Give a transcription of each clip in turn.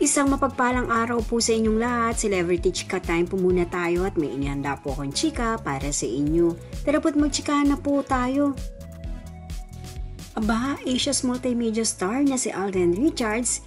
Isang mapagpalang araw po sa inyong lahat. Celebrity Chika Time po muna tayo at may inihanda po akong chika para sa inyo. Tara po't magchikahan na po tayo. Aba, Asia's multimedia star na si Alden Richards,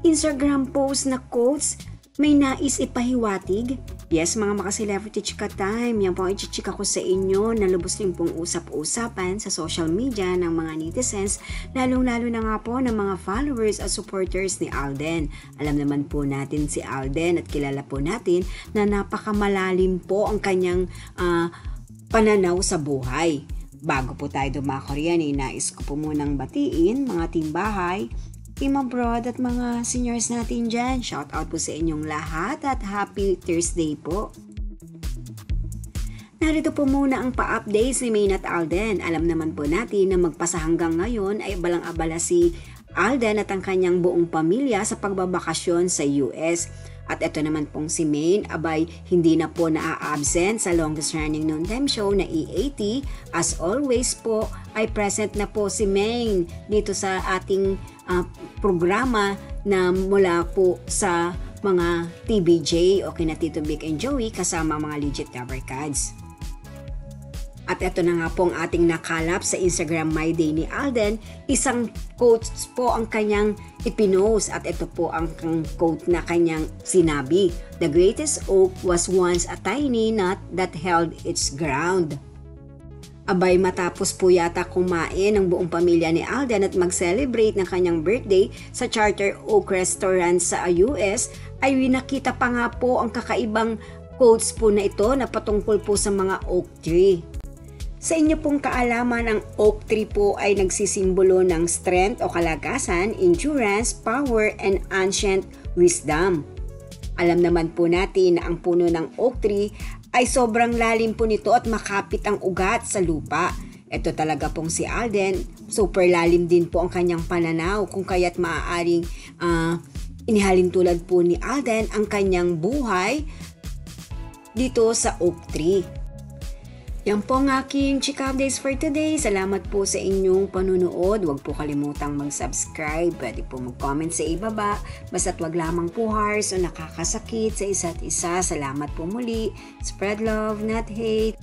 Instagram post na quotes, may nais ipahiwatig. Yes, mga maka-celebrity chika time, yan po ang ichichika ko sa inyo na lubos din pong usap-usapan sa social media ng mga netizens, lalong-lalo na nga po ng mga followers at supporters ni Alden. Alam naman po natin si Alden at kilala po natin na napakamalalim po ang kanyang pananaw sa buhay. Bago po tayo dumako riyan, nais ko po munang batiin mga timbahay, team abroad at mga seniors natin dyan. Shout out po sa inyong lahat at happy Thursday po. Narito po muna ang pa-updates ni Maine at Alden. Alam naman po natin na magpasa hanggang ngayon ay balang-abala si Alden at ang kanyang buong pamilya sa pagbabakasyon sa US. At ito naman pong si Maine, abay hindi na po naa-absent sa longest running noontime show na E80. As always po ay present na po si Maine dito sa ating programa na mula po sa mga TBJ o kina Tito Vic and Joey kasama mga legit Cavalcads. At ito na nga po ang ating nakalap sa Instagram My Day ni Alden. Isang quote po ang kanyang ipinost at ito po ang quote na kanyang sinabi. The greatest oak was once a tiny nut that held its ground. Abay, matapos po yata kumain ng buong pamilya ni Alden at mag-celebrate ng kanyang birthday sa Charter Oak Restaurant sa US, ay nakita pa nga po ang kakaibang quotes po na ito na patungkol po sa mga oak tree. Sa inyo pong kaalaman, ang oak tree po ay nagsisimbolo ng strength o kalagasan, endurance, power, and ancient wisdom. Alam naman po natin na ang puno ng oak tree ay sobrang lalim po nito at makapit ang ugat sa lupa. Ito talaga pong si Alden, super lalim din po ang kanyang pananaw kung kaya't maaaring inihalin tulad po ni Alden ang kanyang buhay dito sa oak tree. Yan po ang aking chika updates for today. Salamat po sa inyong panunood. Huwag po kalimutang mag-subscribe. Pwede po mag-comment sa ibaba. Basta't wag lamang po harsh o nakakasakit sa isa't isa. Salamat po muli. Spread love, not hate.